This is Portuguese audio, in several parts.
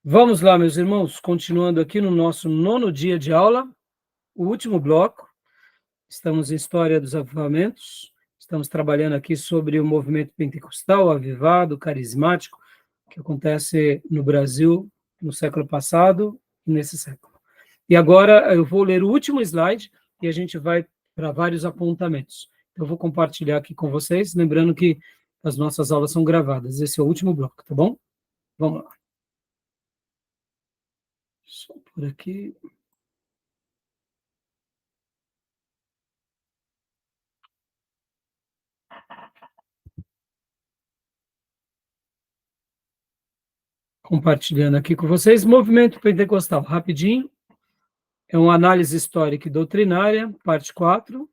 Vamos lá, meus irmãos, continuando aqui no nosso 9º dia de aula, o último bloco. Estamos em História dos Avivamentos, estamos trabalhando aqui sobre o movimento pentecostal, avivado, carismático, que acontece no Brasil no século passado e nesse século. E agora eu vou ler o último slide e a gente vai para vários apontamentos. Eu vou compartilhar aqui com vocês, lembrando que as nossas aulas são gravadas. Esse é o último bloco, tá bom? Vamos lá. Só por aqui. Compartilhando aqui com vocês. Movimento pentecostal, rapidinho. É uma análise histórica e doutrinária, parte 4,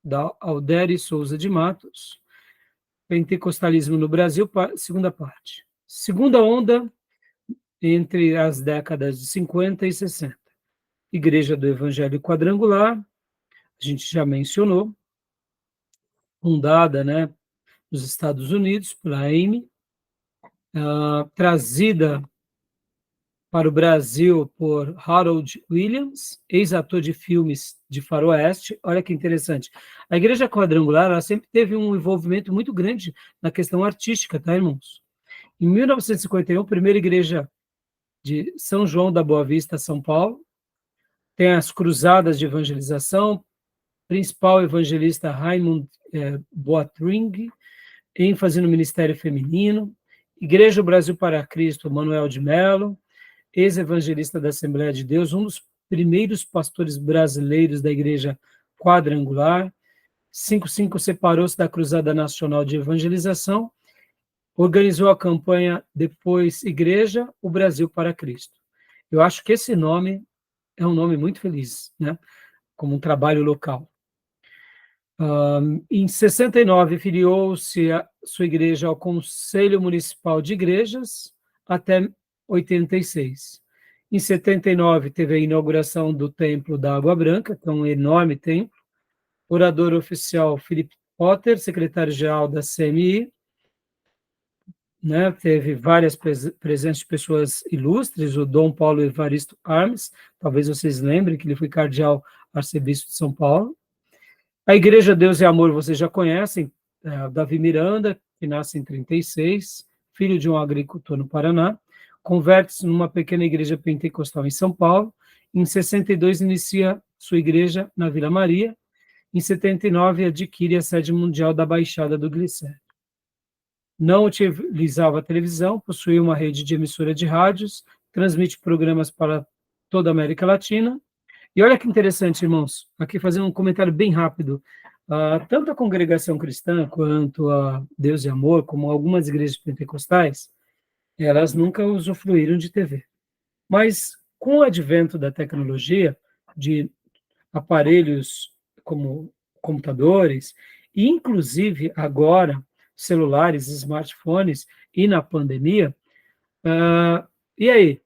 da Alderi Souza de Matos. Pentecostalismo no Brasil, segunda parte. Segunda onda, entre as décadas de 50 e 60. Igreja do Evangelho Quadrangular, a gente já mencionou, fundada, né, nos Estados Unidos, pela Amy, trazida para o Brasil por Harold Williams, ex-ator de filmes de faroeste. Olha que interessante. A Igreja Quadrangular, ela sempre teve um envolvimento muito grande na questão artística, tá, irmãos? Em 1951, primeira igreja de São João da Boa Vista, São Paulo, tem as cruzadas de evangelização, principal evangelista Raymond Boatring, ênfase no ministério feminino, Igreja Brasil para Cristo, Manuel de Mello, ex-evangelista da Assembleia de Deus, um dos primeiros pastores brasileiros da Igreja Quadrangular. 55 separou-se da Cruzada Nacional de Evangelização, organizou a campanha Depois Igreja, o Brasil para Cristo. Eu acho que esse nome é um nome muito feliz, né? Como um trabalho local. Em 69, filiou-se a sua igreja ao Conselho Municipal de Igrejas, até 86. Em 79, teve a inauguração do Templo da Água Branca, que é um enorme templo. Orador oficial, Philip Potter, secretário-geral da CMI. Né, teve várias presenças de pessoas ilustres, o Dom Paulo Evaristo Armes, talvez vocês lembrem que ele foi cardeal arcebispo de São Paulo. A Igreja Deus e Amor, vocês já conhecem, Davi Miranda, que nasce em 36, filho de um agricultor no Paraná, converte-se numa pequena igreja pentecostal em São Paulo. Em 62, inicia sua igreja na Vila Maria. Em 79, adquire a sede mundial da Baixada do Glicério. Não utilizava a televisão, possuía uma rede de emissora de rádios, transmite programas para toda a América Latina. E olha que interessante, irmãos, aqui fazendo um comentário bem rápido. Tanto a congregação cristã quanto a Deus e Amor, como algumas igrejas pentecostais, elas nunca usufruíram de TV. Mas com o advento da tecnologia, de aparelhos como computadores, e inclusive agora celulares, smartphones, e na pandemia, e aí?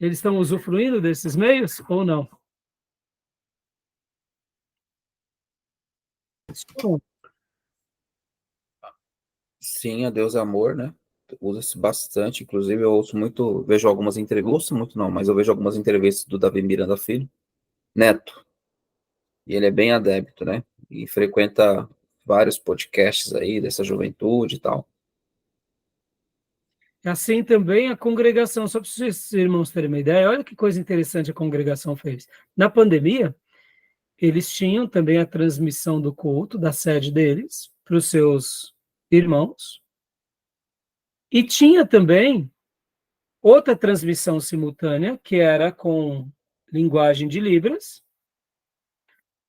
Eles estão usufruindo desses meios ou não? Sim, a Deus é Amor, né? Usa-se bastante, inclusive eu ouço muito, vejo algumas entrevistas, muito não, mas eu vejo algumas entrevistas do Davi Miranda Filho, neto, e ele é bem adepto, né? E frequenta vários podcasts aí dessa juventude e tal. Assim também a congregação, só para os irmãos terem uma ideia, olha que coisa interessante a congregação fez. Na pandemia, eles tinham também a transmissão do culto, da sede deles, para os seus irmãos, e tinha também outra transmissão simultânea, que era com linguagem de Libras,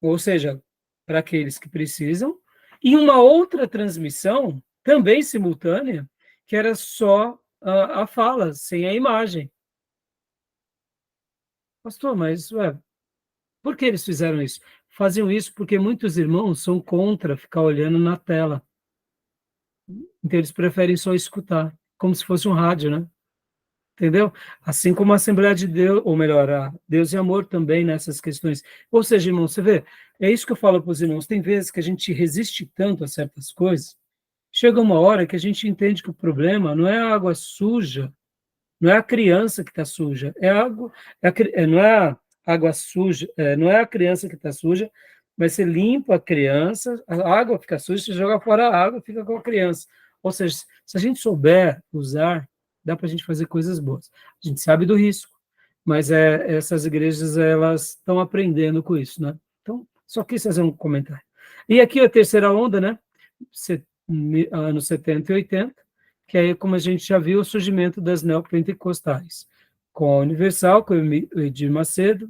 ou seja, para aqueles que precisam, e uma outra transmissão, também simultânea, que era só a fala, sem a imagem. Pastor, mas por que eles fizeram isso? Faziam isso porque muitos irmãos são contra ficar olhando na tela. Então eles preferem só escutar, como se fosse um rádio, né? Entendeu? Assim como a Assembleia de Deus, ou melhor, a Deus e Amor também nessas questões. Ou seja, irmão, você vê, é isso que eu falo para os irmãos, tem vezes que a gente resiste tanto a certas coisas, chega uma hora que a gente entende que o problema não é a água suja Não é a criança que está suja, não é a água suja, não é a criança que está suja, mas você limpa a criança, a água fica suja, você joga fora a água, fica com a criança. Ou seja, se a gente souber usar, dá para a gente fazer coisas boas. A gente sabe do risco, mas essas igrejas elas estão aprendendo com isso, né? Então, só quis fazer um comentário. E aqui a terceira onda, né? Anos 70 e 80, que aí, como a gente já viu, o surgimento das neopentecostais, com a Universal, com o Edir Macedo.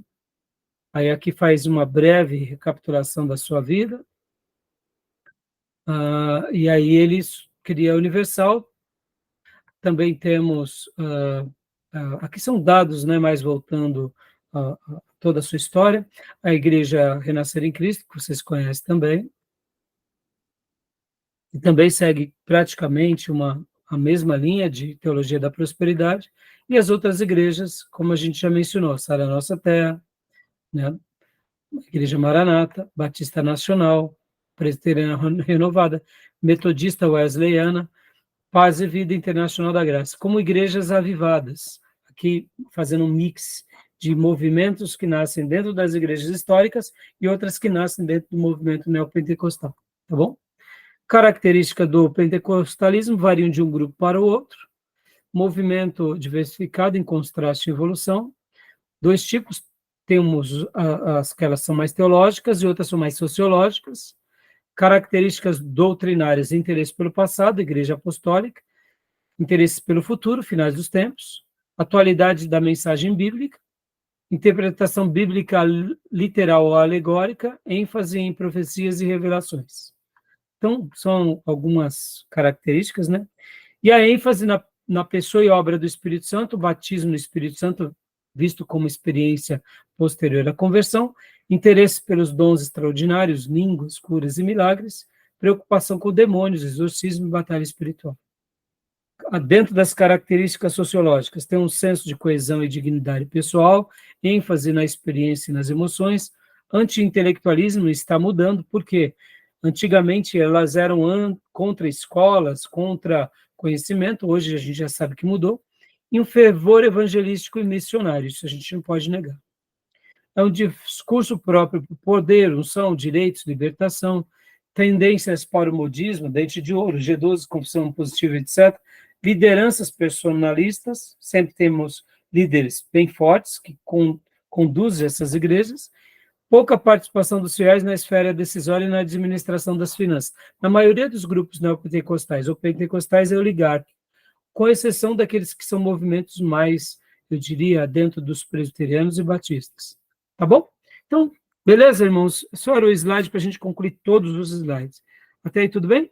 Aí aqui faz uma breve recapitulação da sua vida. E aí eles criam a Universal. Também temos, aqui são dados, né, mais voltando a toda a sua história, a Igreja Renascer em Cristo, que vocês conhecem também, e também segue praticamente a mesma linha de teologia da prosperidade, e as outras igrejas, como a gente já mencionou, Sara Nossa Terra, né, Igreja Maranata, Batista Nacional, Presbiteriana Renovada, Metodista Wesleyana, Paz e Vida Internacional da Graça, como igrejas avivadas, aqui fazendo um mix de movimentos que nascem dentro das igrejas históricas e outras que nascem dentro do movimento neopentecostal, tá bom? Característica do pentecostalismo variam de um grupo para o outro, movimento diversificado em contraste e evolução, dois tipos, temos as que elas são mais teológicas e outras são mais sociológicas, características doutrinárias, interesse pelo passado, igreja apostólica, interesse pelo futuro, finais dos tempos, atualidade da mensagem bíblica, interpretação bíblica literal ou alegórica, ênfase em profecias e revelações. Então, são algumas características, né? E a ênfase na pessoa e obra do Espírito Santo, o batismo no Espírito Santo, visto como experiência posterior à conversão, interesse pelos dons extraordinários, línguas, curas e milagres, preocupação com demônios, exorcismo e batalha espiritual. Dentro das características sociológicas, tem um senso de coesão e dignidade pessoal, ênfase na experiência e nas emoções, anti-intelectualismo está mudando, porque antigamente elas eram contra escolas, contra conhecimento, hoje a gente já sabe que mudou, e um fervor evangelístico e missionário, isso a gente não pode negar. É um discurso próprio para o poder, unção, direitos, libertação, tendências para o modismo, dente de ouro, G12, confissão positiva, etc., lideranças personalistas, sempre temos líderes bem fortes que conduzem essas igrejas, pouca participação dos fiéis na esfera decisória e na administração das finanças. Na maioria dos grupos neopentecostais ou pentecostais é oligárquico, com exceção daqueles que são movimentos mais, eu diria, dentro dos presbiterianos e batistas. Tá bom? Então, beleza, irmãos? Só era o slide para a gente concluir todos os slides. Até aí, tudo bem?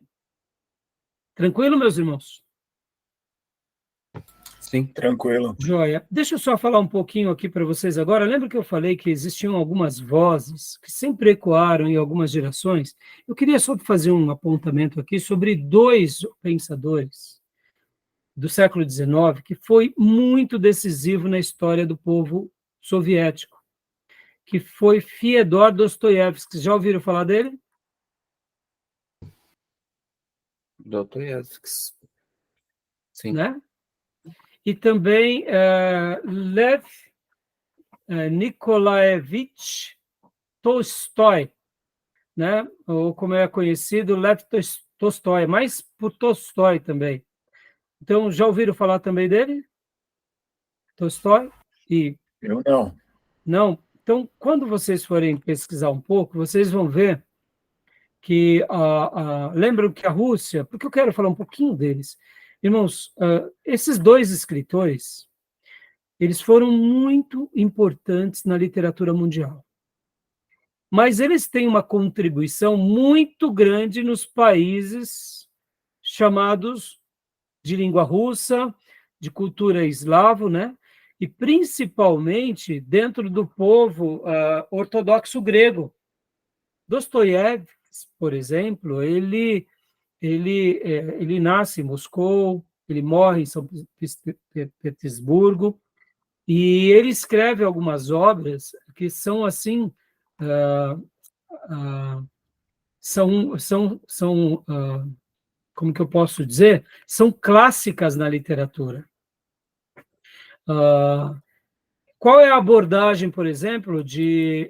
Tranquilo, meus irmãos? Sim, tranquilo. Joia. Deixa eu só falar um pouquinho aqui para vocês agora. Lembra que eu falei que existiam algumas vozes que sempre ecoaram em algumas gerações? Eu queria só fazer um apontamento aqui sobre dois pensadores do século XIX que foi muito decisivo na história do povo soviético, que foi Fyodor Dostoiévski. Já ouviram falar dele? Dostoiévski. Sim. Né? E também Lev Nikolaevich Tolstói, né? Ou como é conhecido, Lev Tolstói, mais por Tolstói também. Então, já ouviram falar também dele? Tolstói? Eu não. Não? Então, quando vocês forem pesquisar um pouco, vocês vão ver que, lembram que a Rússia, porque eu quero falar um pouquinho deles. Irmãos, esses dois escritores, eles foram muito importantes na literatura mundial. Mas eles têm uma contribuição muito grande nos países chamados de língua russa, de cultura eslavo, né? E principalmente dentro do povo ortodoxo grego. Dostoiévski, por exemplo, ele nasce em Moscou, ele morre em São Petersburgo, e ele escreve algumas obras que são assim, como que eu posso dizer? São clássicas na literatura. Qual é a abordagem, por exemplo, de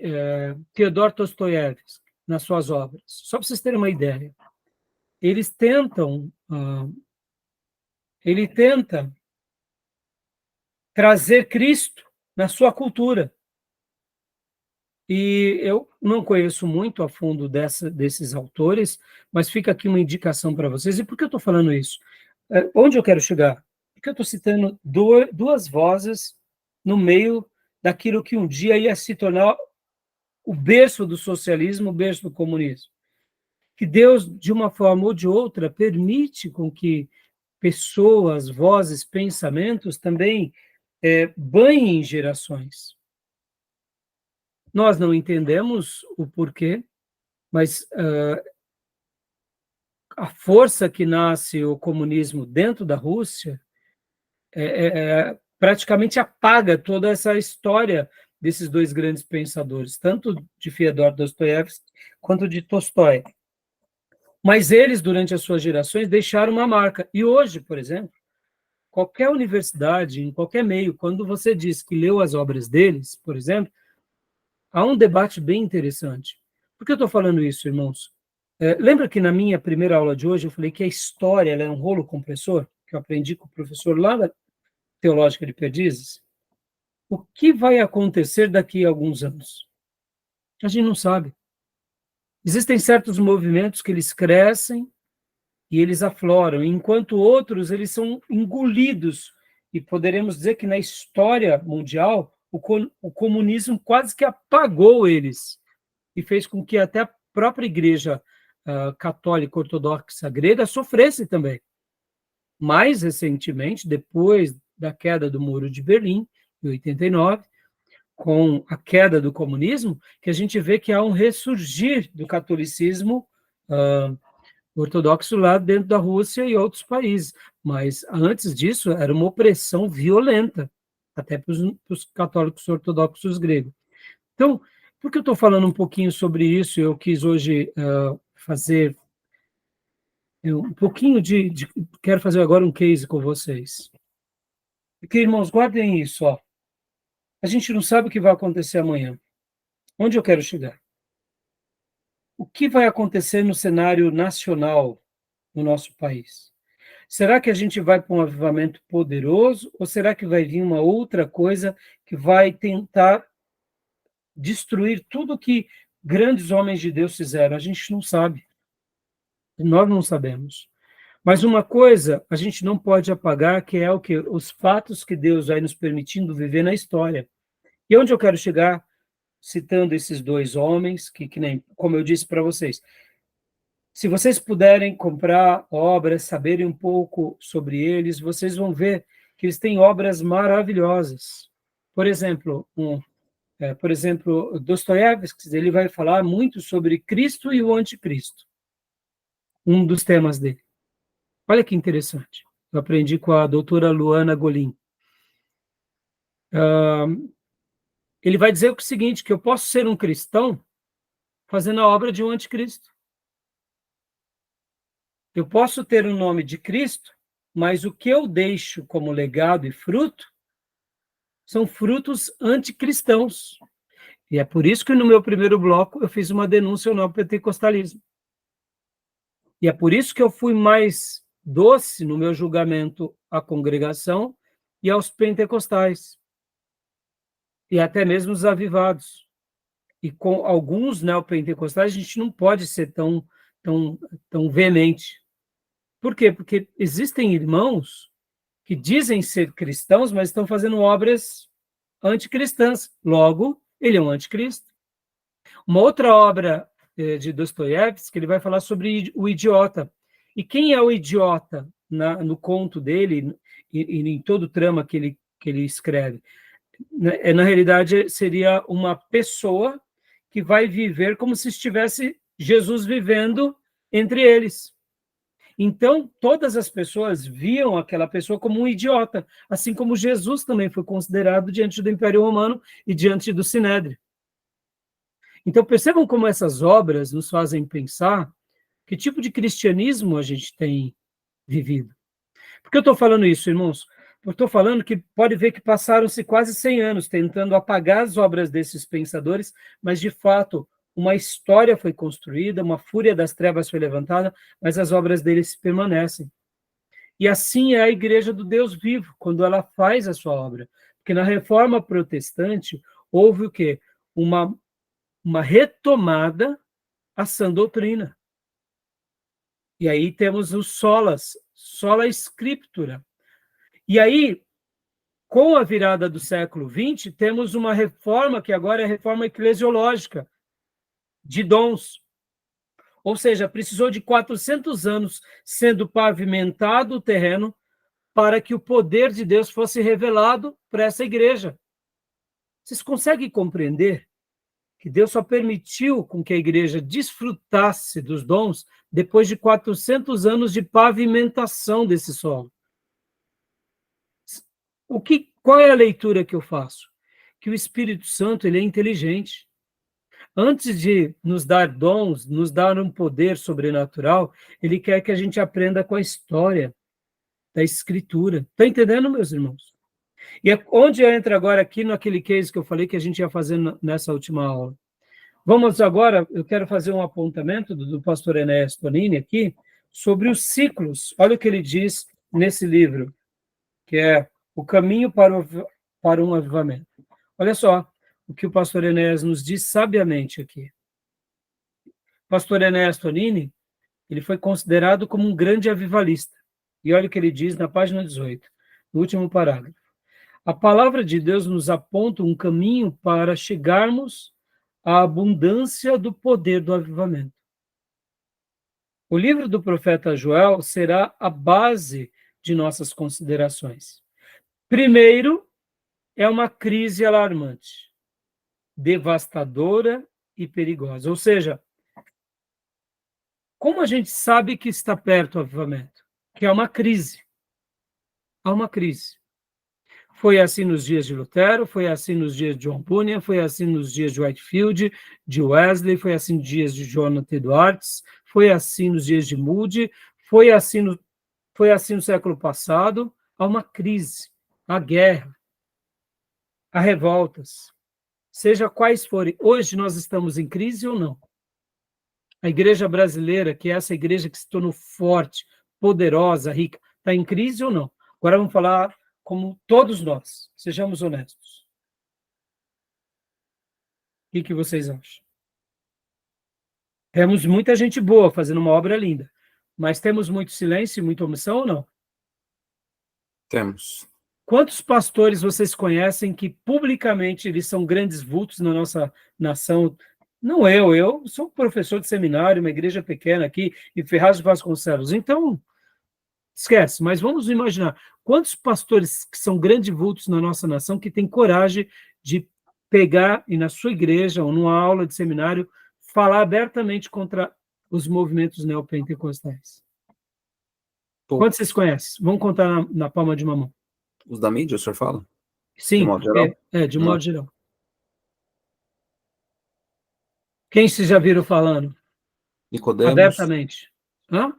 Fyodor Dostoiévski nas suas obras? Só para vocês terem uma ideia. Ele tenta trazer Cristo na sua cultura. E eu não conheço muito a fundo desses autores, mas fica aqui uma indicação para vocês. E por que eu estou falando isso? Onde eu quero chegar? Porque eu estou citando duas vozes no meio daquilo que um dia ia se tornar o berço do socialismo, o berço do comunismo. Que Deus, de uma forma ou de outra, permite com que pessoas, vozes, pensamentos também banhem gerações. Nós não entendemos o porquê, mas a força que nasce o comunismo dentro da Rússia praticamente apaga toda essa história desses dois grandes pensadores, tanto de Fyodor Dostoiévski quanto de Tolstói. Mas eles, durante as suas gerações, deixaram uma marca. E hoje, por exemplo, qualquer universidade, em qualquer meio, quando você diz que leu as obras deles, por exemplo, há um debate bem interessante. Por que eu estou falando isso, irmãos? Lembra que na minha primeira aula de hoje eu falei que a história ela é um rolo compressor, que eu aprendi com o professor lá da Teológica de Perdizes? O que vai acontecer daqui a alguns anos? A gente não sabe. Existem certos movimentos que eles crescem e eles afloram, enquanto outros eles são engolidos. E poderemos dizer que na história mundial o comunismo quase que apagou eles e fez com que até a própria igreja católica ortodoxa grega sofresse também. Mais recentemente, depois da queda do Muro de Berlim, em 89, com a queda do comunismo, que a gente vê que há um ressurgir do catolicismo ortodoxo lá dentro da Rússia e outros países. Mas antes disso, era uma opressão violenta, até para os católicos ortodoxos gregos. Então, por que eu estou falando um pouquinho sobre isso? Eu quis hoje fazer um pouquinho quero fazer agora um case com vocês. Porque, irmãos, guardem isso, ó. A gente não sabe o que vai acontecer amanhã. Onde eu quero chegar? O que vai acontecer no cenário nacional no nosso país? Será que a gente vai para um avivamento poderoso ou será que vai vir uma outra coisa que vai tentar destruir tudo que grandes homens de Deus fizeram? A gente não sabe. Nós não sabemos. Mas uma coisa a gente não pode apagar, que é o que? Os fatos que Deus vai nos permitindo viver na história. E onde eu quero chegar, citando esses dois homens, que nem, como eu disse para vocês, se vocês puderem comprar obras, saberem um pouco sobre eles, vocês vão ver que eles têm obras maravilhosas. Por exemplo, Dostoiévski, ele vai falar muito sobre Cristo e o anticristo. Um dos temas dele. Olha que interessante. Eu aprendi com a doutora Luana Golim. Ele vai dizer o seguinte, que eu posso ser um cristão fazendo a obra de um anticristo. Eu posso ter o nome de Cristo, mas o que eu deixo como legado e fruto são frutos anticristãos. E é por isso que no meu primeiro bloco eu fiz uma denúncia ao neopentecostalismo. E é por isso que eu fui mais doce no meu julgamento à congregação e aos pentecostais. E até mesmo os avivados. E com alguns neopentecostais a gente não pode ser tão veemente. Por quê? Porque existem irmãos que dizem ser cristãos, mas estão fazendo obras anticristãs. Logo, ele é um anticristo. Uma outra obra de Dostoiévski, ele vai falar sobre o idiota. E quem é o idiota no conto dele e em todo o trama que ele escreve? Na realidade, seria uma pessoa que vai viver como se estivesse Jesus vivendo entre eles. Então, todas as pessoas viam aquela pessoa como um idiota, assim como Jesus também foi considerado diante do Império Romano e diante do Sinédrio. Então, percebam como essas obras nos fazem pensar que tipo de cristianismo a gente tem vivido. Por que eu estou falando isso, irmãos? Eu estou falando que pode ver que passaram-se quase 100 anos tentando apagar as obras desses pensadores, mas, de fato, uma história foi construída, uma fúria das trevas foi levantada, mas as obras deles permanecem. E assim é a Igreja do Deus vivo, quando ela faz a sua obra. Porque na Reforma Protestante houve o quê? Uma retomada à sã doutrina. E aí temos os sola scriptura. E aí, com a virada do século XX, temos uma reforma que agora é a reforma eclesiológica, de dons. Ou seja, precisou de 400 anos sendo pavimentado o terreno para que o poder de Deus fosse revelado para essa igreja. Vocês conseguem compreender que Deus só permitiu com que a igreja desfrutasse dos dons depois de 400 anos de pavimentação desse solo? Qual é a leitura que eu faço? Que o Espírito Santo ele é inteligente. Antes de nos dar dons, nos dar um poder sobrenatural, ele quer que a gente aprenda com a história da Escritura. Está entendendo, meus irmãos? E é onde entra agora aqui naquele case que eu falei que a gente ia fazer nessa última aula. Vamos agora, eu quero fazer um apontamento do pastor Enéas Tonini aqui, sobre os ciclos. Olha o que ele diz nesse livro, que é O Caminho para um Avivamento. Olha só o que o pastor Enéas nos diz sabiamente aqui. O pastor Enéas Tonini, ele foi considerado como um grande avivalista. E olha o que ele diz na página 18, no último parágrafo. A palavra de Deus nos aponta um caminho para chegarmos à abundância do poder do avivamento. O livro do profeta Joel será a base de nossas considerações. Primeiro, é uma crise alarmante, devastadora e perigosa. Ou seja, como a gente sabe que está perto o avivamento? Que é uma crise. Há uma crise. Foi assim nos dias de Lutero, foi assim nos dias de John Bunyan, foi assim nos dias de Whitefield, de Wesley, foi assim nos dias de Jonathan Edwards, foi assim nos dias de Moody, foi assim no século passado. Há uma crise, há guerra, há revoltas, seja quais forem. Hoje nós estamos em crise ou não? A igreja brasileira, que é essa igreja que se tornou forte, poderosa, rica, está em crise ou não? Agora vamos falar como todos nós, sejamos honestos. O que vocês acham? Temos muita gente boa fazendo uma obra linda, mas temos muito silêncio e muita omissão ou não? Temos. Quantos pastores vocês conhecem que publicamente eles são grandes vultos na nossa nação? Não eu sou professor de seminário, uma igreja pequena aqui, em Ferraz de Vasconcelos. Então, esquece, mas vamos imaginar, quantos pastores que são grandes vultos na nossa nação que têm coragem de pegar e na sua igreja ou numa aula de seminário falar abertamente contra os movimentos neopentecostais? Quantos vocês conhecem? Vamos contar na palma de uma mão. Os da mídia, o senhor fala? Sim, de modo geral? De modo geral. Quem vocês já viram falando? Nicodemos. Abertamente. Hã?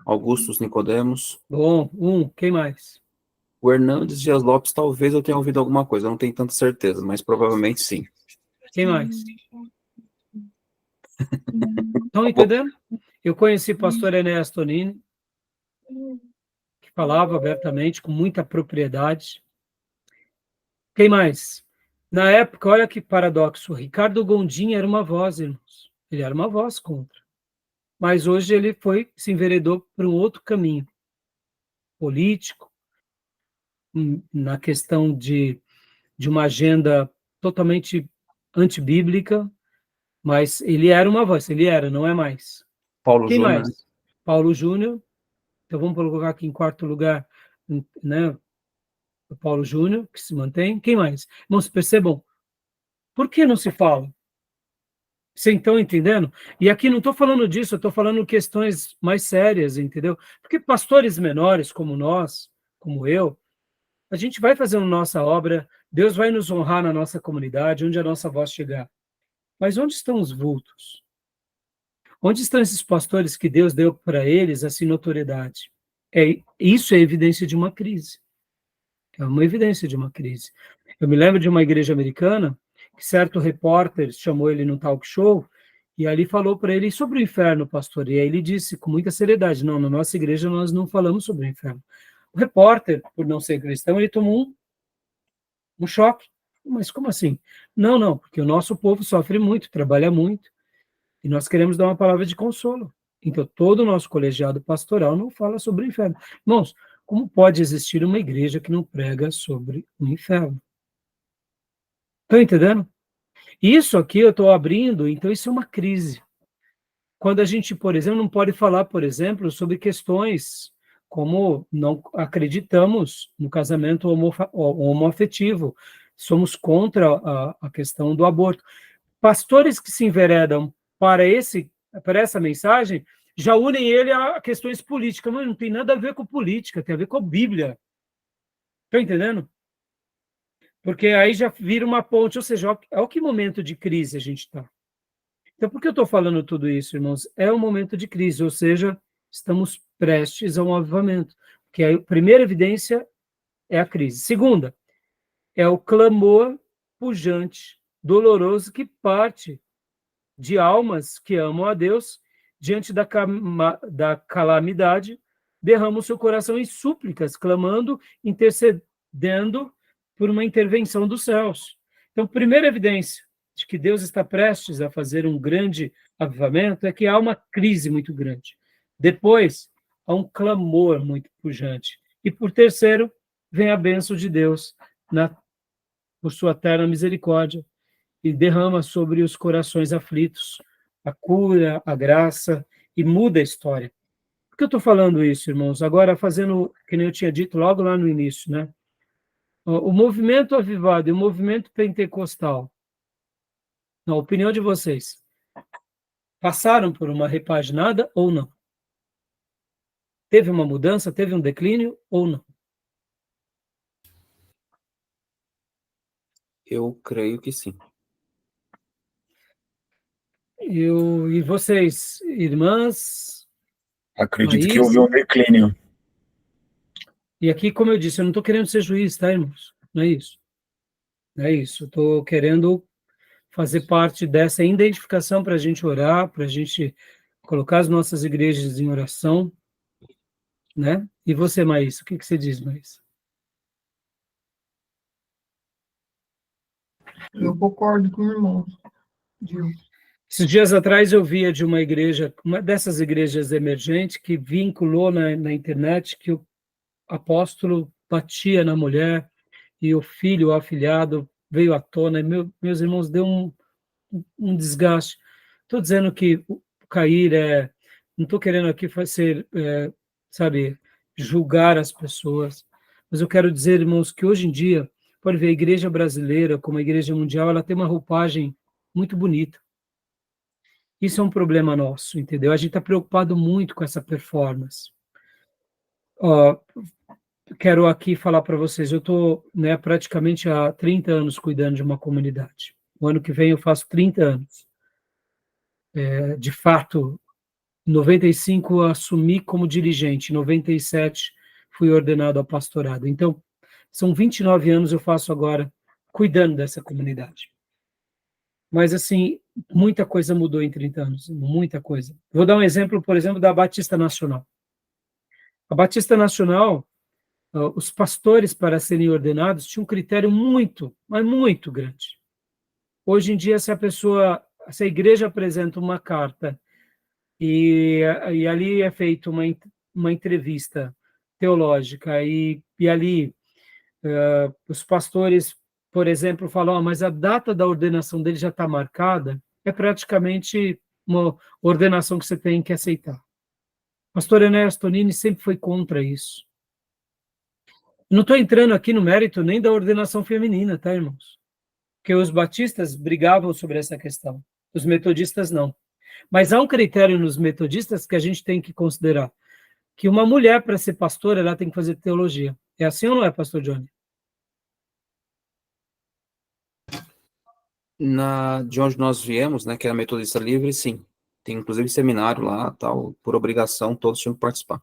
Augustus Nicodemos. Bom, quem mais? O Hernandes Dias Lopes, talvez eu tenha ouvido alguma coisa, eu não tenho tanta certeza, mas provavelmente sim. Quem mais? Estão entendendo? Eu conheci o pastor Enéas Tonini, que falava abertamente, com muita propriedade. Quem mais? Na época, olha que paradoxo, Ricardo Gondim era uma voz, irmãos. Ele era uma voz contra. Mas hoje ele se enveredou para um outro caminho político, na questão de uma agenda totalmente antibíblica, mas ele era uma voz, não é mais. Paulo Quem Júnior. mais? Paulo Júnior. Então vamos colocar aqui em quarto lugar, né, o Paulo Júnior, que se mantém. Quem mais? Irmãos, percebam, por que não se fala? Vocês estão entendendo? E aqui não estou falando disso, eu estou falando questões mais sérias, entendeu? Porque pastores menores como nós, como eu, a gente vai fazendo nossa obra, Deus vai nos honrar na nossa comunidade, onde a nossa voz chegar. Mas onde estão os vultos? Onde estão esses pastores que Deus deu para eles, assim, notoriedade? Isso é evidência de uma crise. É uma evidência de uma crise. Eu me lembro de uma igreja americana, que certo repórter chamou ele num talk show, e ali falou para ele sobre o inferno, pastor. E aí ele disse com muita seriedade, não, na nossa igreja nós não falamos sobre o inferno. O repórter, por não ser cristão, ele tomou um choque. Mas como assim? Não, porque o nosso povo sofre muito, trabalha muito, e nós queremos dar uma palavra de consolo. Então, todo o nosso colegiado pastoral não fala sobre o inferno. Irmãos, como pode existir uma igreja que não prega sobre o inferno? Estão entendendo? Isso aqui eu estou abrindo, então isso é uma crise. Quando a gente, por exemplo, não pode falar, por exemplo, sobre questões como não acreditamos no casamento homoafetivo, somos contra a questão do aborto. Pastores que se enveredam para essa mensagem já unem ele a questões políticas. Não tem nada a ver com política, tem a ver com a Bíblia. Estão entendendo? Porque aí já vira uma ponte, ou seja, olha que momento de crise a gente está. Então, por que eu estou falando tudo isso, irmãos? É um momento de crise, ou seja, estamos prestes a um avivamento. Porque a primeira evidência é a crise. Segunda, é o clamor pujante, doloroso, que parte de almas que amam a Deus, diante da calamidade, derramam seu coração em súplicas, clamando, intercedendo por uma intervenção dos céus. Então, primeira evidência de que Deus está prestes a fazer um grande avivamento é que há uma crise muito grande. Depois, há um clamor muito pujante. E, por terceiro, vem a bênção de Deus por sua eterna misericórdia, e derrama sobre os corações aflitos a cura, a graça, e muda a história. Por que eu estou falando isso, irmãos? Agora, fazendo, que nem eu tinha dito logo lá no início, né? O movimento avivado e o movimento pentecostal, na opinião de vocês, passaram por uma repaginada ou não? Teve uma mudança, teve um declínio ou não? Eu creio que sim. E vocês, irmãs? Acredito que Laís? houve um declínio. E aqui, como eu disse, eu não estou querendo ser juiz, tá, irmãos? Não é isso. Não é isso. Eu estou querendo fazer parte dessa identificação para a gente orar, para a gente colocar as nossas igrejas em oração, né? E você, Maís, o que você diz, Maís? Eu concordo com o irmão, Gil. Esses dias atrás eu via de uma igreja, uma dessas igrejas emergentes, que vinculou na internet que o apóstolo batia na mulher e o filho, o afilhado, veio à tona. E meus irmãos, deu um desgaste. Estou dizendo que o cair não estou querendo aqui fazer, sabe, julgar as pessoas, mas eu quero dizer, irmãos, que hoje em dia, pode ver, a igreja brasileira, como a igreja mundial, ela tem uma roupagem muito bonita. Isso é um problema nosso, entendeu? A gente está preocupado muito com essa performance. Quero aqui falar para vocês, eu estou, né, praticamente há 30 anos cuidando de uma comunidade. O ano que vem eu faço 30 anos. De fato, em 95 eu assumi como dirigente, em 97 fui ordenado ao pastorado. Então, são 29 anos eu faço agora cuidando dessa comunidade. Mas, assim, muita coisa mudou em 30 anos, muita coisa. Vou dar um exemplo, por exemplo, da Batista Nacional. A Batista Nacional, os pastores, para serem ordenados, tinham um critério muito, mas muito grande. Hoje em dia, se a igreja apresenta uma carta e ali é feita uma entrevista teológica e ali os pastores, por exemplo, falam, mas a data da ordenação dele já está marcada, é praticamente uma ordenação que você tem que aceitar. O pastor Ernesto Tonini sempre foi contra isso. Não estou entrando aqui no mérito nem da ordenação feminina, tá, irmãos? Porque os batistas brigavam sobre essa questão, os metodistas não. Mas há um critério nos metodistas que a gente tem que considerar, que uma mulher, para ser pastora, ela tem que fazer teologia. É assim ou não é, pastor Johnny? De onde nós viemos, né, que era Metodista Livre, sim. Tem inclusive seminário lá, tal, por obrigação, todos tinham que participar.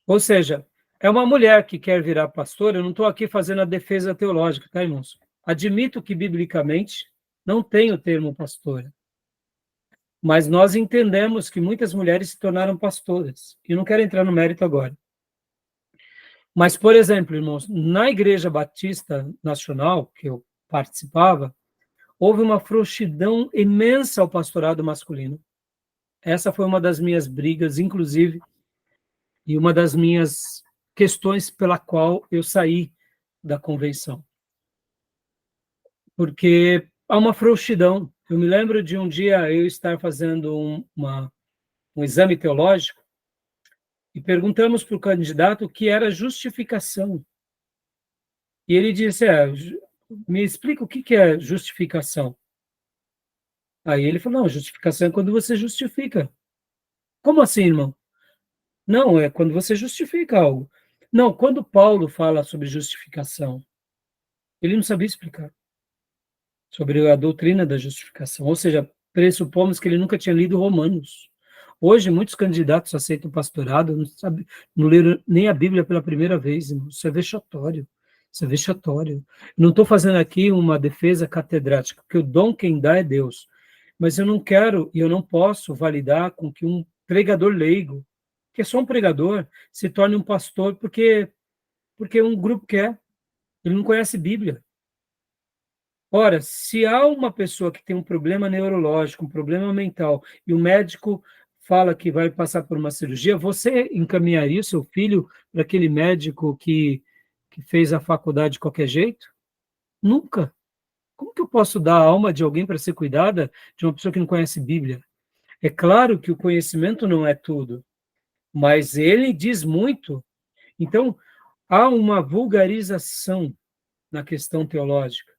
Ou seja, É uma mulher que quer virar pastora, eu não estou aqui fazendo a defesa teológica, tá, irmãos? Admito que, biblicamente, não tem o termo pastora. Mas nós entendemos que muitas mulheres se tornaram pastoras. E não quero entrar no mérito agora. Mas, por exemplo, irmãos, na Igreja Batista Nacional, que eu participava, houve uma frouxidão imensa ao pastorado masculino. Essa foi uma das minhas brigas, inclusive, e uma das minhas questões pela qual eu saí da convenção. Porque há uma frouxidão. Eu me lembro de um dia eu estar fazendo um exame teológico e perguntamos para o candidato o que era justificação. E ele disse, me explica o que é justificação. Aí ele falou, não, justificação é quando você justifica. Como assim, irmão? Não, é quando você justifica algo. Não, quando Paulo fala sobre justificação, ele não sabia explicar sobre a doutrina da justificação. Ou seja, pressupomos que ele nunca tinha lido Romanos. Hoje, muitos candidatos aceitam pastorado, não leram nem a Bíblia pela primeira vez, irmão. Isso é vexatório. Isso é vexatório. Não estou fazendo aqui uma defesa catedrática, porque o dom quem dá é Deus. Mas eu não quero e eu não posso validar com que um pregador leigo, que é só um pregador, se torne um pastor porque um grupo quer. Ele não conhece Bíblia. Ora, se há uma pessoa que tem um problema neurológico, um problema mental, e o médico fala que vai passar por uma cirurgia, você encaminharia o seu filho para aquele médico que fez a faculdade de qualquer jeito? Nunca. Como que eu posso dar a alma de alguém para ser cuidada de uma pessoa que não conhece Bíblia? É claro que o conhecimento não é tudo, mas ele diz muito. Então, há uma vulgarização na questão teológica.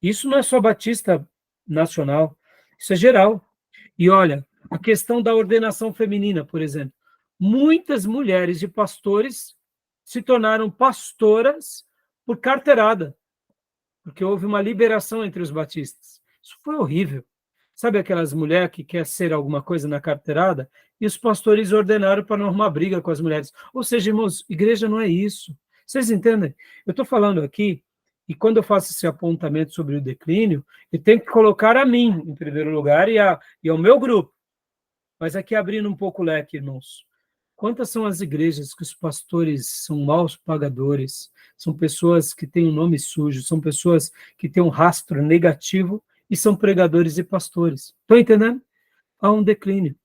Isso não é só Batista Nacional, isso é geral. E olha, a questão da ordenação feminina, por exemplo. Muitas mulheres de pastores se tornaram pastoras por carteirada, porque houve uma liberação entre os batistas. Isso foi horrível. Sabe aquelas mulheres que quer ser alguma coisa na carteirada? E os pastores ordenaram para não arrumar briga com as mulheres. Ou seja, irmãos, igreja não é isso. Vocês entendem? Eu estou falando aqui, e quando eu faço esse apontamento sobre o declínio, eu tenho que colocar a mim, em primeiro lugar, e ao meu grupo. Mas aqui abrindo um pouco o leque, irmãos. Quantas são as igrejas que os pastores são maus pagadores, são pessoas que têm um nome sujo, são pessoas que têm um rastro negativo e são pregadores e pastores. Estão entendendo? Há um declínio.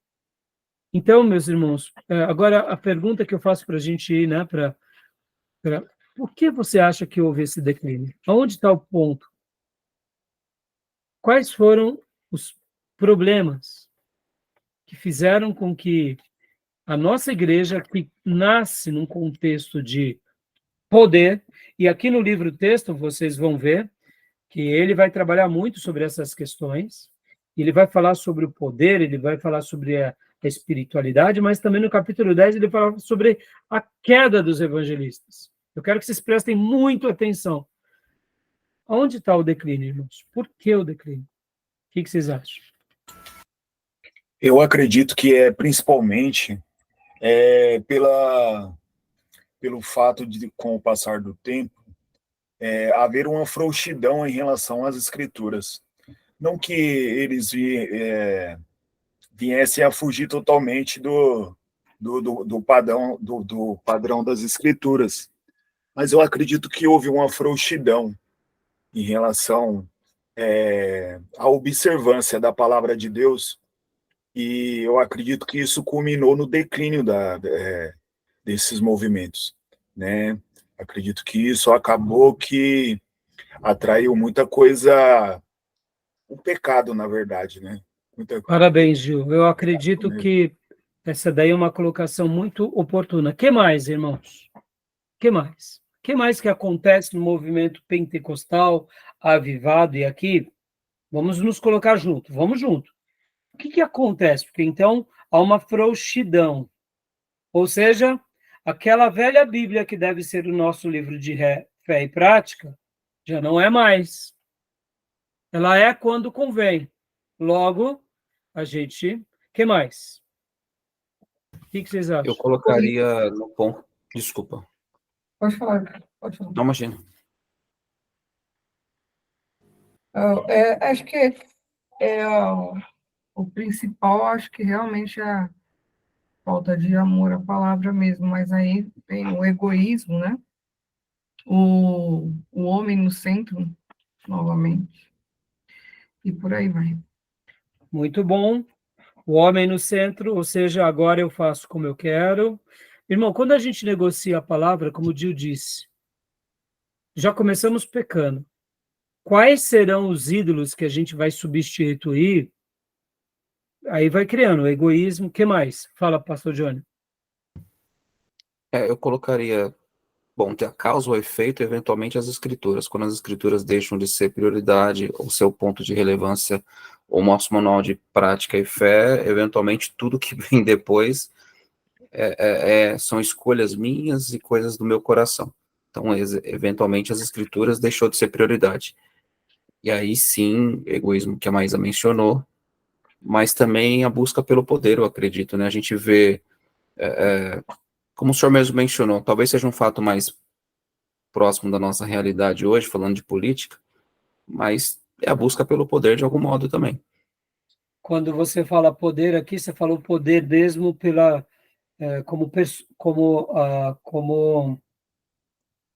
Então, meus irmãos, agora a pergunta que eu faço para a gente ir, né, por que você acha que houve esse declínio? Aonde está o ponto? Quais foram os problemas que fizeram com que a nossa igreja, que nasce num contexto de poder, e aqui no livro-texto vocês vão ver que ele vai trabalhar muito sobre essas questões, ele vai falar sobre o poder, ele vai falar sobre a espiritualidade, mas também no capítulo 10 ele fala sobre a queda dos evangelistas. Eu quero que vocês prestem muito atenção. Onde está o declínio, irmãos? Por que o declínio? O que vocês acham? Eu acredito que é principalmente pelo fato de, com o passar do tempo, haver uma frouxidão em relação às escrituras. Não que eles viessem a fugir totalmente do padrão das escrituras, mas eu acredito que houve uma frouxidão em relação à observância da palavra de Deus, e eu acredito que isso culminou no declínio desses movimentos, né? Acredito que isso acabou que atraiu muita coisa, o pecado, na verdade, né? Parabéns, Gil. Eu acredito que essa daí é uma colocação muito oportuna. Que mais, irmãos? Que mais? Que mais que acontece no movimento pentecostal, avivado, e aqui, vamos nos colocar junto, vamos junto. O que acontece? Porque então há uma frouxidão, ou seja, aquela velha Bíblia que deve ser o nosso livro de fé e prática, já não é mais. Ela é quando convém. Logo, a gente... que mais? O que vocês acham? Eu colocaria no ponto... Desculpa. Pode falar, pode falar. Não imagina. Acho que o principal, acho que realmente é a falta de amor à palavra mesmo, mas aí tem o egoísmo, né? O homem no centro, novamente, e por aí vai. Muito bom. O homem no centro, ou seja, agora eu faço como eu quero. Irmão, quando a gente negocia a palavra, como o Gil disse, já começamos pecando. Quais serão os ídolos que a gente vai substituir? Aí vai criando o egoísmo. O que mais? Fala, pastor Johnny. Eu colocaria, bom, tem a causa, o efeito, e eventualmente as escrituras. Quando as escrituras deixam de ser prioridade, ou seu ponto de relevância, ou nosso manual de prática e fé, eventualmente tudo que vem depois são escolhas minhas e coisas do meu coração. Então, eventualmente, as escrituras deixou de ser prioridade. E aí sim, egoísmo que a Maísa mencionou, mas também a busca pelo poder, eu acredito, né? A gente vê, como o senhor mesmo mencionou, talvez seja um fato mais próximo da nossa realidade hoje, falando de política, mas é a busca pelo poder de algum modo também. Quando você fala poder aqui, você falou poder mesmo como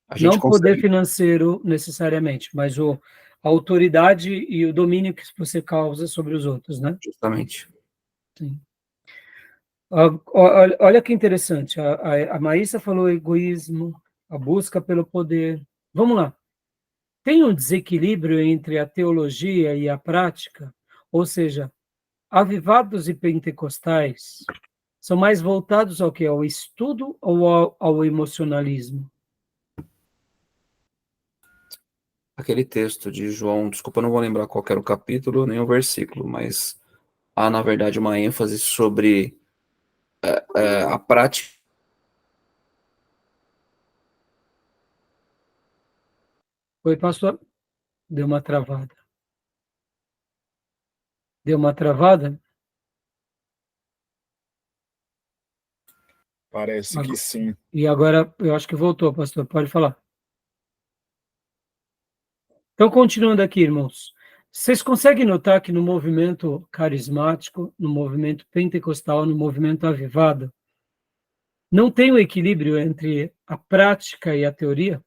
A gente não poder consegue, financeiro necessariamente, mas a autoridade e o domínio que você causa sobre os outros, né? justamente. Sim. Olha que interessante, a Maísa falou egoísmo, a busca pelo poder. Vamos lá. Tem um desequilíbrio entre a teologia e a prática? Ou seja, avivados e pentecostais são mais voltados ao quê? Ao estudo ou ao emocionalismo? Aquele texto de João, desculpa, não vou lembrar qual era o capítulo nem o versículo, mas há, na verdade, uma ênfase sobre a prática. Oi, pastor? Deu uma travada. Deu uma travada? Parece que sim. E agora eu acho que voltou, pastor. Pode falar. Então, continuando aqui, irmãos. Vocês conseguem notar que no movimento carismático, no movimento pentecostal, no movimento avivado, não tem um equilíbrio entre a prática e a teoria?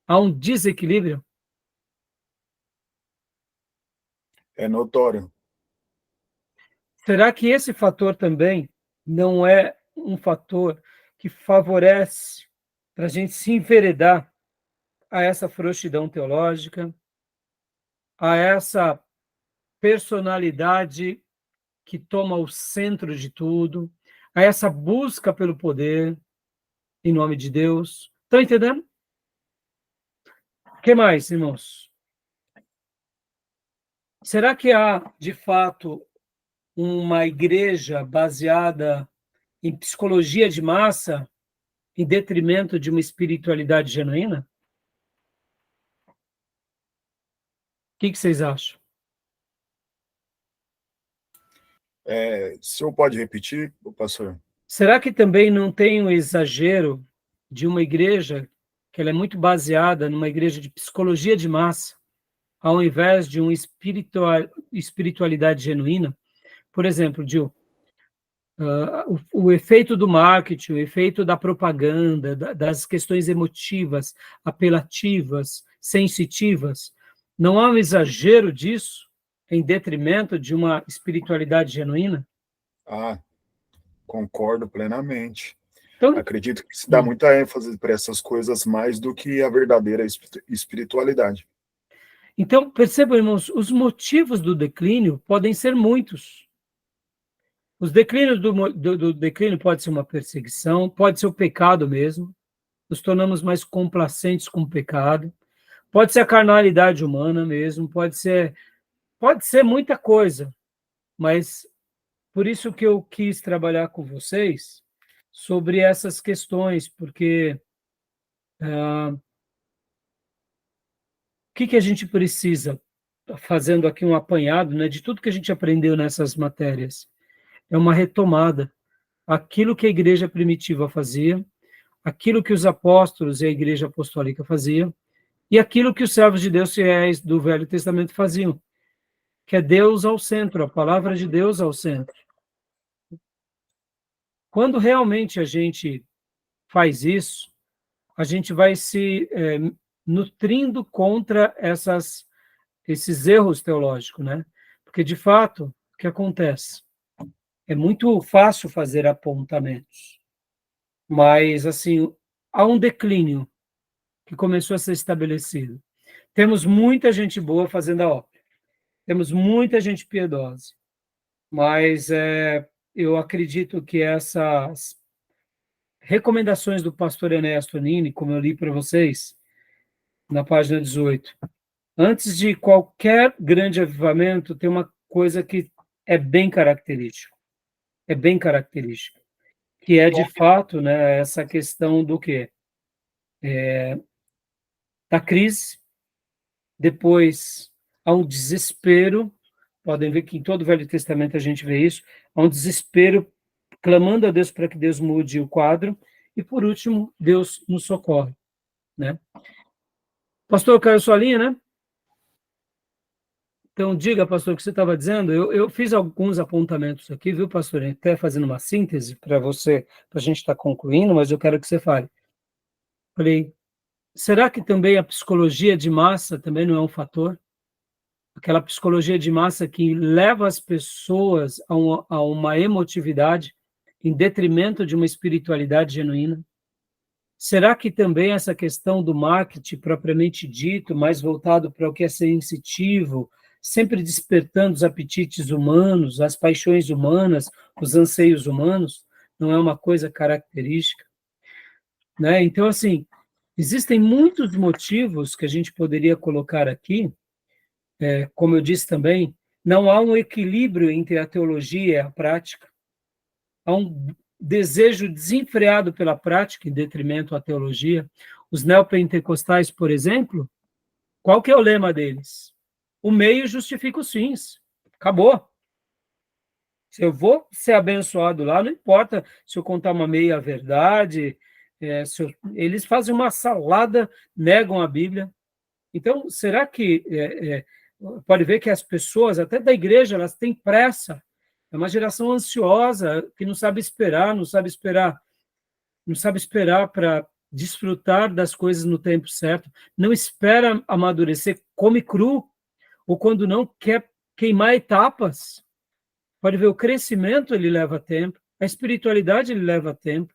Há um desequilíbrio? É notório. Será que esse fator também não é um fator que favorece para a gente se enveredar a essa frouxidão teológica, a essa personalidade que toma o centro de tudo, a essa busca pelo poder em nome de Deus? Estão entendendo? O que mais, irmãos? Será que há, de fato, uma igreja baseada em psicologia de massa em detrimento de uma espiritualidade genuína? O que vocês acham? O senhor pode repetir, pastor? Será que também não tem um exagero de uma igreja que ela é muito baseada numa igreja de psicologia de massa, ao invés de uma espiritualidade genuína? Por exemplo, Gil, o efeito do marketing, o efeito da propaganda, das questões emotivas, apelativas, sensitivas, não há um exagero disso em detrimento de uma espiritualidade genuína? Concordo plenamente. Então, Acredito que se dá muita ênfase para essas coisas mais do que a verdadeira espiritualidade. Então, percebam, irmãos, os motivos do declínio podem ser muitos. Os declínios do declínio pode ser uma perseguição, pode ser o pecado mesmo, nos tornamos mais complacentes com o pecado, pode ser a carnalidade humana mesmo, pode ser muita coisa, mas por isso que eu quis trabalhar com vocês sobre essas questões, porque o que a gente precisa, fazendo aqui um apanhado, né, de tudo que a gente aprendeu nessas matérias, é uma retomada. Aquilo que a igreja primitiva fazia, aquilo que os apóstolos e a igreja apostólica faziam, e aquilo que os servos de Deus fiéis do Velho Testamento faziam, que é Deus ao centro, a palavra de Deus ao centro. Quando realmente a gente faz isso, a gente vai se nutrindo contra esses erros teológicos, né? Porque, de fato, o que acontece? É muito fácil fazer apontamentos, mas, assim, há um declínio que começou a ser estabelecido. Temos muita gente boa fazendo a obra, temos muita gente piedosa, mas eu acredito que essas recomendações do pastor Ernesto Nini, como eu li para vocês, na página 18, antes de qualquer grande avivamento, tem uma coisa que é bem característica, que é, de fato, né, essa questão do quê? Da crise, depois há um desespero, podem ver que em todo o Velho Testamento a gente vê isso, há um desespero clamando a Deus para que Deus mude o quadro, e por último, Deus nos socorre, né? Pastor, caiu sua linha, né? Então, diga, pastor, o que você estava dizendo. Eu fiz alguns apontamentos aqui, viu, pastor? Até fazendo uma síntese para você, para a gente estar concluindo, mas eu quero que você fale. Falei, será que também a psicologia de massa também não é um fator? Aquela psicologia de massa que leva as pessoas a uma emotividade em detrimento de uma espiritualidade genuína? Será que também essa questão do marketing propriamente dito, mais voltado para o que é sensitivo, sempre despertando os apetites humanos, as paixões humanas, os anseios humanos, não é uma coisa característica, né? Então, assim, existem muitos motivos que a gente poderia colocar aqui, como eu disse também, não há um equilíbrio entre a teologia e a prática, há um desejo desenfreado pela prática em detrimento à teologia. Os neopentecostais, por exemplo, qual que é o lema deles? O meio justifica os fins. Acabou. Se eu vou ser abençoado lá, não importa se eu contar uma meia verdade, eles fazem uma salada, negam a Bíblia. Então, será que pode ver que as pessoas, até da igreja, elas têm pressa? É uma geração ansiosa, que não sabe esperar para desfrutar das coisas no tempo certo, não espera amadurecer, come cru, ou quando não, quer queimar etapas. Pode ver, o crescimento, ele leva tempo, a espiritualidade, ele leva tempo.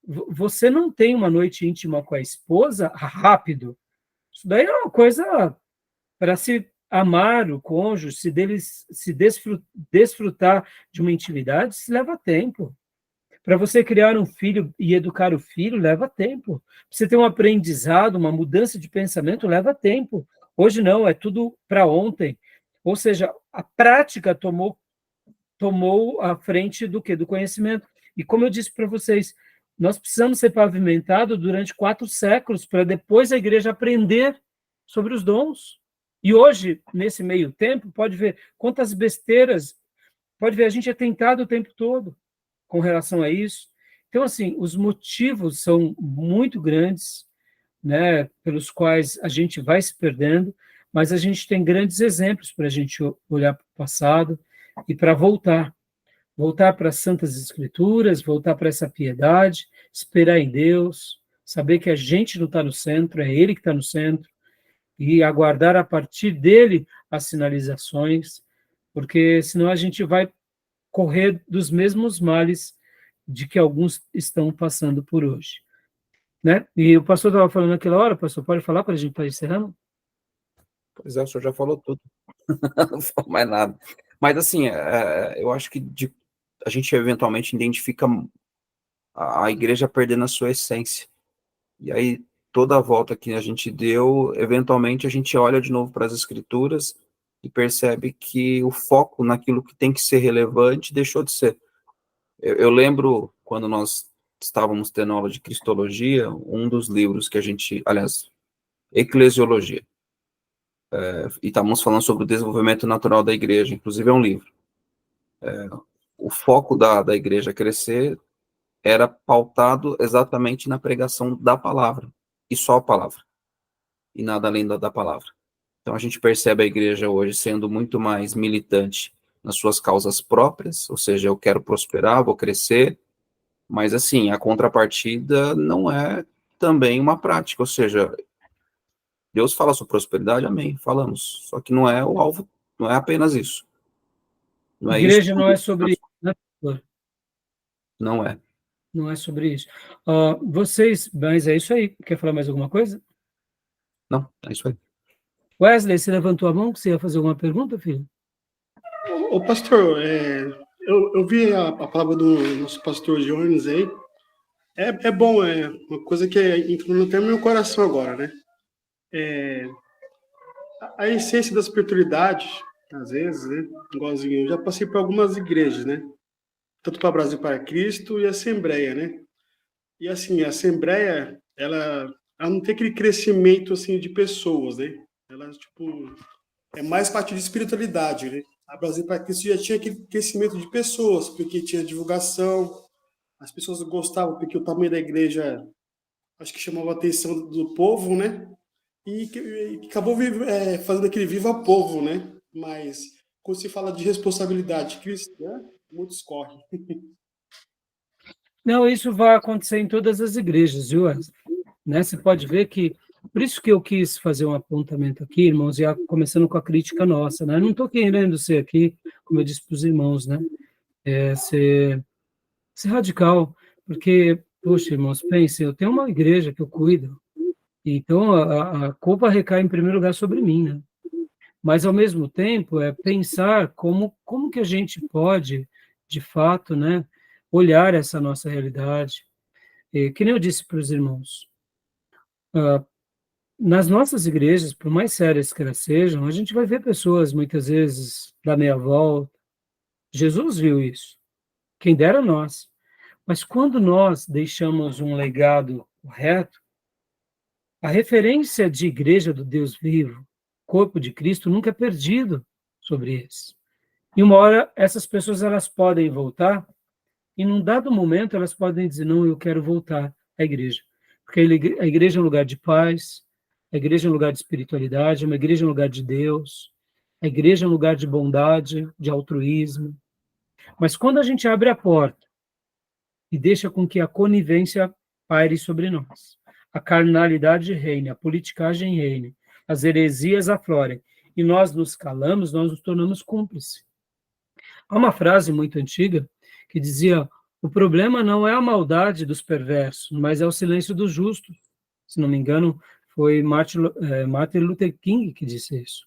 Você não tem uma noite íntima com a esposa rápido. Isso daí é uma coisa para se amar o cônjuge, se desfrutar de uma intimidade, isso leva tempo. Para você criar um filho e educar o filho, leva tempo. Para você ter um aprendizado, uma mudança de pensamento, leva tempo. Hoje não, é tudo para ontem. Ou seja, a prática tomou a frente do quê? Do conhecimento. E como eu disse para vocês, nós precisamos ser pavimentados durante 4 séculos para depois a igreja aprender sobre os dons. E hoje, nesse meio tempo, pode ver quantas besteiras, pode ver, a gente é tentado o tempo todo com relação a isso. Então, assim, os motivos são muito grandes, né, pelos quais a gente vai se perdendo, mas a gente tem grandes exemplos para a gente olhar para o passado e para voltar para as Santas Escrituras, voltar para essa piedade, esperar em Deus, saber que a gente não está no centro, é Ele que está no centro, e aguardar a partir dele as sinalizações, porque senão a gente vai correr dos mesmos males de que alguns estão passando por hoje. Né? E o pastor estava falando naquela hora, pastor, pode falar para a gente estar encerrando? Pois é, o senhor já falou tudo. Não falo mais nada. Mas, assim, eu acho que a gente eventualmente identifica a igreja perdendo a sua essência. E aí, toda a volta que a gente deu, eventualmente a gente olha de novo para as escrituras e percebe que o foco naquilo que tem que ser relevante deixou de ser. Eu lembro, quando nós estávamos tendo aula de Cristologia, um dos livros que a gente, aliás, Eclesiologia, e estávamos falando sobre o desenvolvimento natural da igreja, inclusive é um livro. O foco da igreja crescer era pautado exatamente na pregação da palavra, e só a palavra, e nada além da palavra. Então a gente percebe a igreja hoje sendo muito mais militante nas suas causas próprias, ou seja, eu quero prosperar, vou crescer, mas assim, a contrapartida não é também uma prática, ou seja, Deus fala sobre prosperidade, amém, falamos, só que não é o alvo, não é apenas isso. Não é isso. Igreja não é sobre isso, né, pastor? Não é. Não é sobre isso. Vocês, mas é isso aí. Quer falar mais alguma coisa? Não, é isso aí. Wesley, você levantou a mão que você ia fazer alguma pergunta, filho? Ô pastor, eu vi a palavra do nosso pastor Jones aí. É bom, é uma coisa que entrou até no meu coração agora, né? A essência da espiritualidade, às vezes, né? Igualzinho, eu já passei por algumas igrejas, né? Tanto para Brasil para Cristo e Assembleia, né? E assim, a Assembleia, ela não tem aquele crescimento assim de pessoas, né? Ela, tipo, é mais parte de espiritualidade, né? A Brasil para Cristo já tinha aquele crescimento de pessoas, porque tinha divulgação, as pessoas gostavam, porque o tamanho da igreja, acho que chamava a atenção do povo, né? E que acabou fazendo aquele viva povo, né? Mas quando se fala de responsabilidade cristã, muitos correm. Não, isso vai acontecer em todas as igrejas, viu, Wesley? Né? Você pode ver que, por isso que eu quis fazer um apontamento aqui, irmãos, já começando com a crítica nossa, né? Não estou querendo ser aqui, como eu disse para os irmãos, né? Ser radical, porque, poxa, irmãos, pensem, eu tenho uma igreja que eu cuido, então a culpa recai em primeiro lugar sobre mim, né? Mas, ao mesmo tempo, é pensar como que a gente pode, de fato, né, olhar essa nossa realidade. E, que nem eu disse para os irmãos, nas nossas igrejas, por mais sérias que elas sejam, a gente vai ver pessoas, muitas vezes, da meia volta. Jesus viu isso. Quem dera nós. Mas quando nós deixamos um legado correto, a referência de igreja do Deus vivo, corpo de Cristo, nunca é perdido sobre isso. E uma hora essas pessoas elas podem voltar, e num dado momento elas podem dizer, não, eu quero voltar à igreja. Porque a igreja é um lugar de paz, a igreja é um lugar de espiritualidade, uma igreja é um lugar de Deus, a igreja é um lugar de bondade, de altruísmo. Mas quando a gente abre a porta e deixa com que a conivência paire sobre nós, a carnalidade reine, a politicagem reine, as heresias aflorem, e nós nos calamos, nós nos tornamos cúmplices. Há uma frase muito antiga que dizia, o problema não é a maldade dos perversos, mas é o silêncio dos justos. Se não me engano, foi Martin Luther King que disse isso.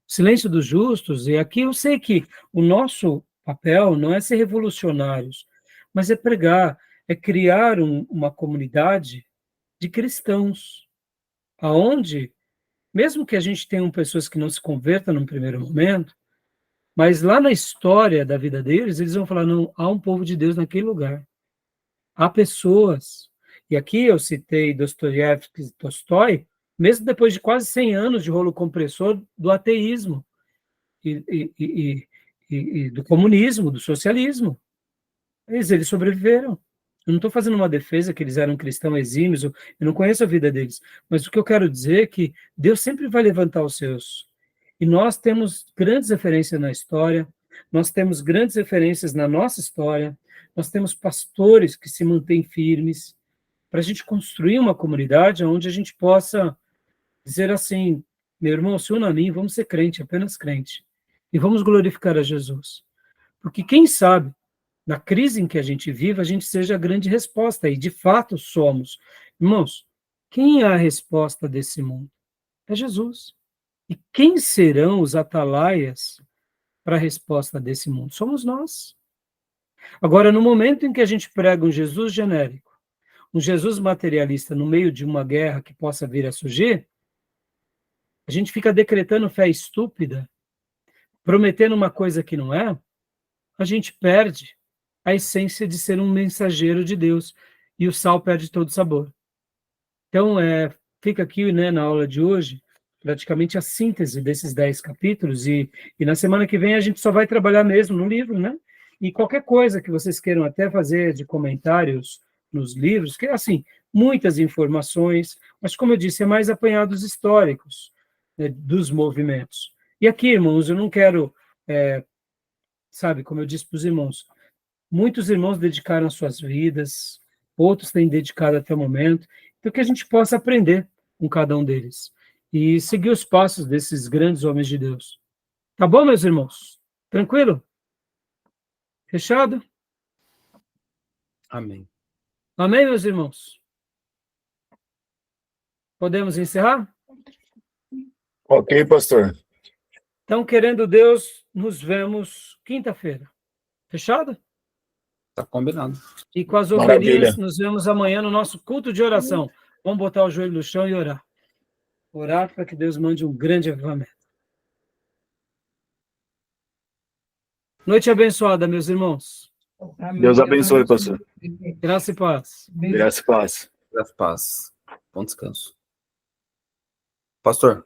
O silêncio dos justos, e aqui eu sei que o nosso papel não é ser revolucionários, mas é pregar, é criar uma comunidade de cristãos, aonde, mesmo que a gente tenha pessoas que não se convertam num primeiro momento, mas lá na história da vida deles, eles vão falar, não, há um povo de Deus naquele lugar. Há pessoas. E aqui eu citei Dostoiévski e Tolstói, mesmo depois de quase 100 anos de rolo compressor do ateísmo e do comunismo, do socialismo. Eles sobreviveram. Eu não estou fazendo uma defesa que eles eram cristãos exímios, eu não conheço a vida deles, mas o que eu quero dizer é que Deus sempre vai levantar os seus. E nós temos grandes referências na história, nós temos grandes referências na nossa história, nós temos pastores que se mantêm firmes, para a gente construir uma comunidade onde a gente possa dizer assim, meu irmão, se una a mim, vamos ser crente, apenas crente, e vamos glorificar a Jesus. Porque quem sabe, na crise em que a gente vive, a gente seja a grande resposta, e de fato somos. Irmãos, quem é a resposta desse mundo? É Jesus. E quem serão os atalaias para a resposta desse mundo? Somos nós. Agora, no momento em que a gente prega um Jesus genérico, um Jesus materialista no meio de uma guerra que possa vir a surgir, a gente fica decretando fé estúpida, prometendo uma coisa que não é, a gente perde a essência de ser um mensageiro de Deus, e o sal perde todo o sabor. Então, fica aqui, né, na aula de hoje, praticamente a síntese desses 10 capítulos, e na semana que vem a gente só vai trabalhar mesmo no livro, né? E qualquer coisa que vocês queiram até fazer de comentários nos livros, que assim, muitas informações, mas como eu disse, é mais apanhados históricos, né, dos movimentos. E aqui, irmãos, eu não quero, sabe, como eu disse para os irmãos, muitos irmãos dedicaram suas vidas, outros têm dedicado até o momento, então que a gente possa aprender com cada um deles e seguir os passos desses grandes homens de Deus. Tá bom, meus irmãos? Tranquilo? Fechado? Amém. Amém, meus irmãos? Podemos encerrar? Ok, pastor. Então, querendo Deus, nos vemos quinta-feira. Fechado? Tá combinado. E com as Maravilha. ovelhinhas, nos vemos amanhã no nosso culto de oração. Vamos botar o joelho no chão e orar. Orar para que Deus mande um grande avivamento. Noite abençoada, meus irmãos. Amém. Deus abençoe, pastor. Graça e paz. Graça e paz. Graça e paz. Bom descanso. Pastor.